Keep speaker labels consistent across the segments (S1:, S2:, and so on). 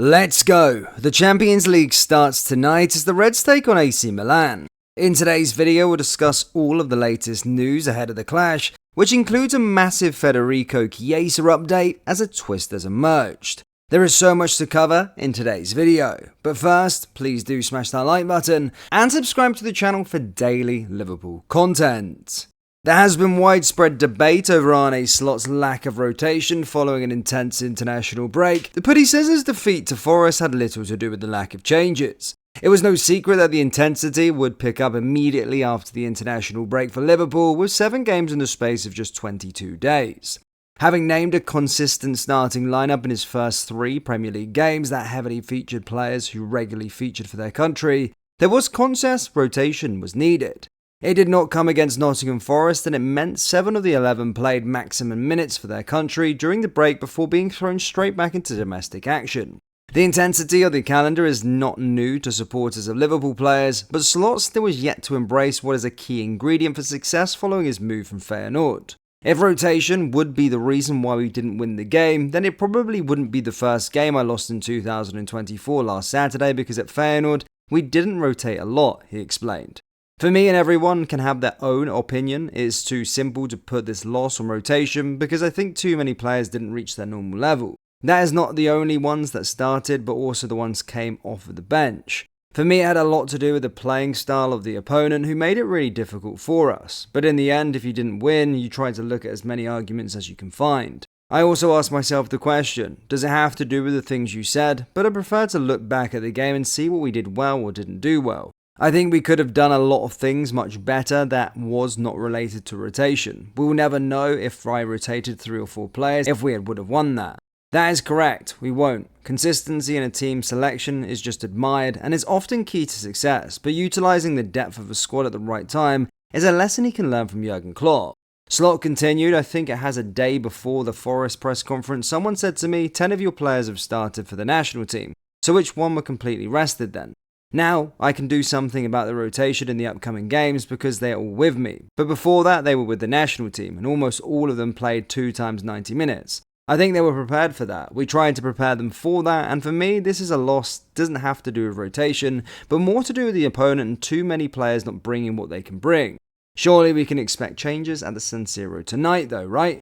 S1: Let's go! The Champions League starts tonight as the Reds take on AC Milan. In today's video, we'll discuss all of the latest news ahead of the clash, which includes a massive Federico Chiesa update as a twist has emerged. There is so much to cover in today's video, but first, please do smash that like button and subscribe to the channel for daily Liverpool content. There has been widespread debate over Arne Slot's lack of rotation following an intense international break, but he says his defeat to Forest had little to do with the lack of changes. It was no secret that the intensity would pick up immediately after the international break for Liverpool, with 7 games in the space of just 22 days. Having named a consistent starting lineup in his first 3 Premier League games that heavily featured players who regularly featured for their country, there was conscious rotation was needed. It did not come against Nottingham Forest, and it meant 7 of the 11 played maximum minutes for their country during the break before being thrown straight back into domestic action. The intensity of the calendar is not new to supporters of Liverpool players, but Slot still is yet to embrace what is a key ingredient for success following his move from Feyenoord. If rotation would be the reason why we didn't win the game, then it probably wouldn't be the first game I lost in 2024 last Saturday, because at Feyenoord we didn't rotate a lot, he explained. For me, and everyone can have their own opinion, it is too simple to put this loss on rotation because I think too many players didn't reach their normal level. That is not the only ones that started, but also the ones came off of the bench. For me, it had a lot to do with the playing style of the opponent, who made it really difficult for us. But in the end, if you didn't win, you try to look at as many arguments as you can find. I also asked myself the question, does it have to do with the things you said? But I prefer to look back at the game and see what we did well or didn't do well. I think we could have done a lot of things much better that was not related to rotation. We will never know if I rotated 3 or 4 players if we would have won that. That is correct, we won't. Consistency in a team selection is just admired and is often key to success, but utilising the depth of a squad at the right time is a lesson he can learn from Jurgen Klopp. Slot continued, I think it has a day before the Forest press conference, someone said to me, 10 of your players have started for the national team, so which one were completely rested then? Now, I can do something about the rotation in the upcoming games because they are all with me, but before that they were with the national team and almost all of them played 2 times 90 minutes. I think they were prepared for that. We tried to prepare them for that, and for me this is a loss. Doesn't have to do with rotation, but more to do with the opponent and too many players not bringing what they can bring. Surely we can expect changes at the San Siro tonight though, right?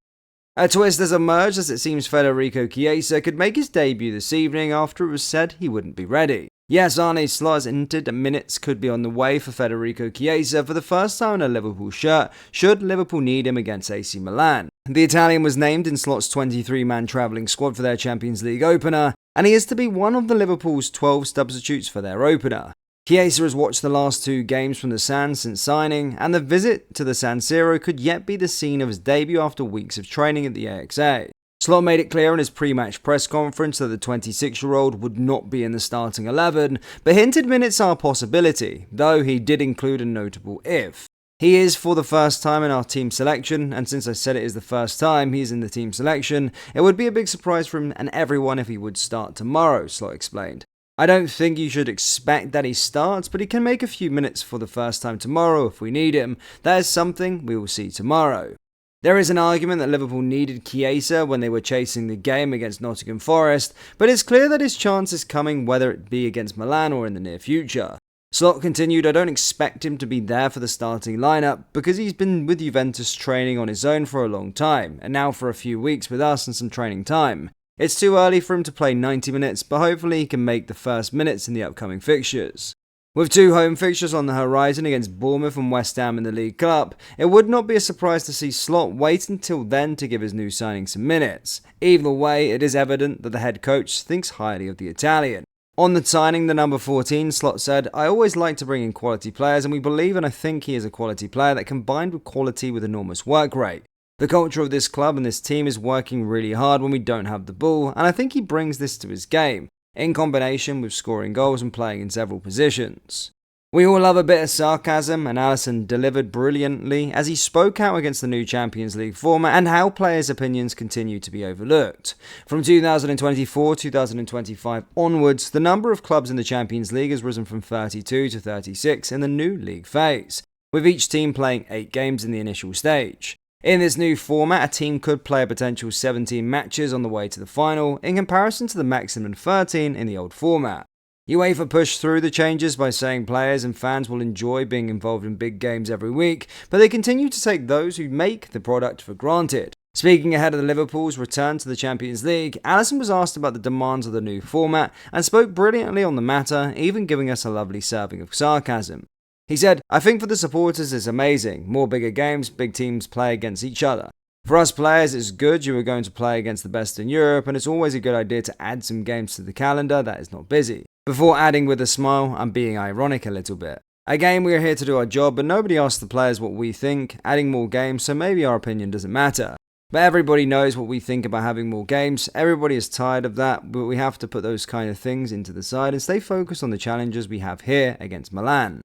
S1: A twist has emerged as it seems Federico Chiesa could make his debut this evening after it was said he wouldn't be ready. Yes, Arne Slot has hinted that minutes could be on the way for Federico Chiesa for the first time in a Liverpool shirt, should Liverpool need him against AC Milan. The Italian was named in Slot's 23-man travelling squad for their Champions League opener, and he is to be one of the Liverpool's 12 substitutes for their opener. Chiesa has watched the last 2 games from the San since signing, and the visit to the San Siro could yet be the scene of his debut after weeks of training at the AXA. Slot made it clear in his pre-match press conference that the 26-year-old would not be in the starting 11, but hinted minutes are a possibility, though he did include a notable if. He is for the first time in our team selection, and since I said it is the first time he is in the team selection, it would be a big surprise for him and everyone if he would start tomorrow, Slot explained. I don't think you should expect that he starts, but he can make a few minutes for the first time tomorrow if we need him. That is something we will see tomorrow. There is an argument that Liverpool needed Chiesa when they were chasing the game against Nottingham Forest, but it's clear that his chance is coming whether it be against Milan or in the near future. Slot continued, I don't expect him to be there for the starting lineup because he's been with Juventus training on his own for a long time, and now for a few weeks with us and some training time. It's too early for him to play 90 minutes, but hopefully he can make the first minutes in the upcoming fixtures. With 2 home fixtures on the horizon against Bournemouth and West Ham in the League Cup, it would not be a surprise to see Slot wait until then to give his new signing some minutes. Either way, it is evident that the head coach thinks highly of the Italian. On the signing, the number 14, Slot said, I always like to bring in quality players, and we believe and I think he is a quality player that combined with quality with enormous work rate. The culture of this club and this team is working really hard when we don't have the ball, and I think he brings this to his game, in combination with scoring goals and playing in several positions. We all love a bit of sarcasm, and Allison delivered brilliantly as he spoke out against the new Champions League format and how players' opinions continue to be overlooked. From 2024-2025 onwards, the number of clubs in the Champions League has risen from 32 to 36 in the new league phase, with each team playing 8 games in the initial stage. In this new format, a team could play a potential 17 matches on the way to the final, in comparison to the maximum 13 in the old format. UEFA pushed through the changes by saying players and fans will enjoy being involved in big games every week, but they continue to take those who make the product for granted. Speaking ahead of the Liverpool's return to the Champions League, Allison was asked about the demands of the new format and spoke brilliantly on the matter, even giving us a lovely serving of sarcasm. He said, "I think for the supporters it's amazing. More bigger games, big teams play against each other. For us players, it's good you are going to play against the best in Europe, and it's always a good idea to add some games to the calendar that is not busy." Before adding with a smile, "I'm being ironic a little bit. Again, we are here to do our job, but nobody asks the players what we think, adding more games, so maybe our opinion doesn't matter. But everybody knows what we think about having more games. Everybody is tired of that, but we have to put those kind of things into the side and stay focused on the challenges we have here against Milan."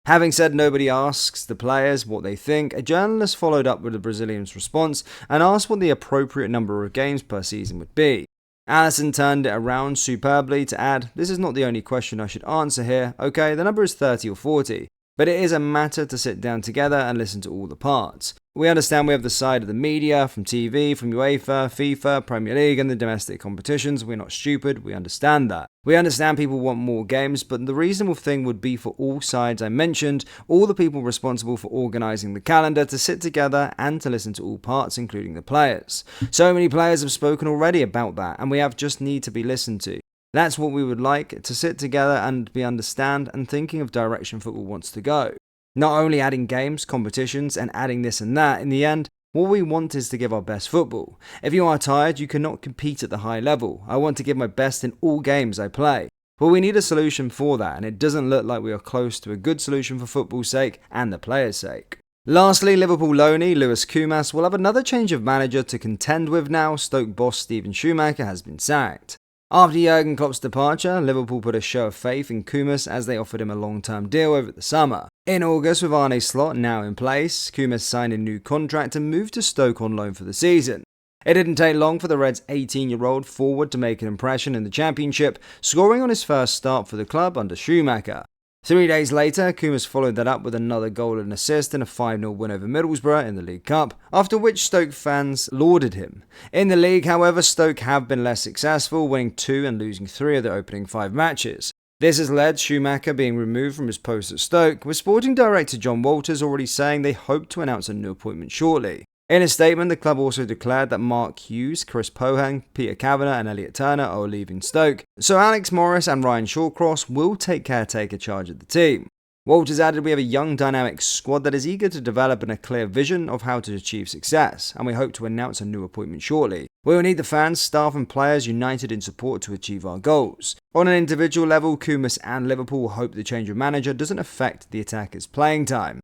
S1: Having said nobody asks the players what they think, a journalist followed up with the Brazilian's response and asked what the appropriate number of games per season would be. Allison turned it around superbly to add, "This is not the only question I should answer here. Okay, the number is 30 or 40. But it is a matter to sit down together and listen to all the parts. We understand we have the side of the media, from TV, from UEFA, FIFA, Premier League and the domestic competitions. We're not stupid, we understand that. We understand people want more games, but the reasonable thing would be for all sides I mentioned, all the people responsible for organising the calendar, to sit together and to listen to all parts, including the players. So many players have spoken already about that, and we have just need to be listened to. That's what we would like, to sit together and be understand and thinking of direction football wants to go. Not only adding games, competitions, and adding this and that, in the end, what we want is to give our best football. If you are tired, you cannot compete at the high level. I want to give my best in all games I play. But we need a solution for that, and it doesn't look like we are close to a good solution for football's sake and the players' sake." Lastly, Liverpool loanee Lewis Kumas will have another change of manager to contend with now Stoke boss Steven Schumacher has been sacked. After Jurgen Klopp's departure, Liverpool put a show of faith in Kumas as they offered him a long-term deal over the summer. In August, with Arne Slot now in place, Kumas signed a new contract and moved to Stoke on loan for the season. It didn't take long for the Reds' 18-year-old forward to make an impression in the Championship, scoring on his first start for the club under Schumacher. 3 days later, Kumas followed that up with another goal and assist in a 5-0 win over Middlesbrough in the League Cup, after which Stoke fans lauded him. In the league, however, Stoke have been less successful, winning 2 and losing 3 of their opening 5 matches. This has led Schumacher being removed from his post at Stoke, with sporting director John Walters already saying they hope to announce a new appointment shortly. In a statement, the club also declared that Mark Hughes, Chris Pohang, Peter Kavanagh and Elliot Turner are leaving Stoke, so Alex Morris and Ryan Shawcross will take caretaker charge of the team. Walters added, "We have a young, dynamic squad that is eager to develop and a clear vision of how to achieve success, and we hope to announce a new appointment shortly. We will need the fans, staff and players united in support to achieve our goals." On an individual level, Kumas and Liverpool hope the change of manager doesn't affect the attackers' playing time.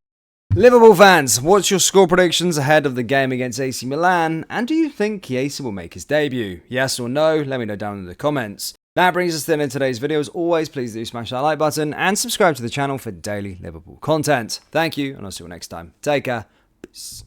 S1: Liverpool fans, what's your score predictions ahead of the game against AC Milan, and do you think Chiesa will make his debut? Yes or no? Let me know down in the comments. That brings us to the end of today's video. As always, please do smash that like button and subscribe to the channel for daily Liverpool content. Thank you, and I'll see you next time. Take care. Peace.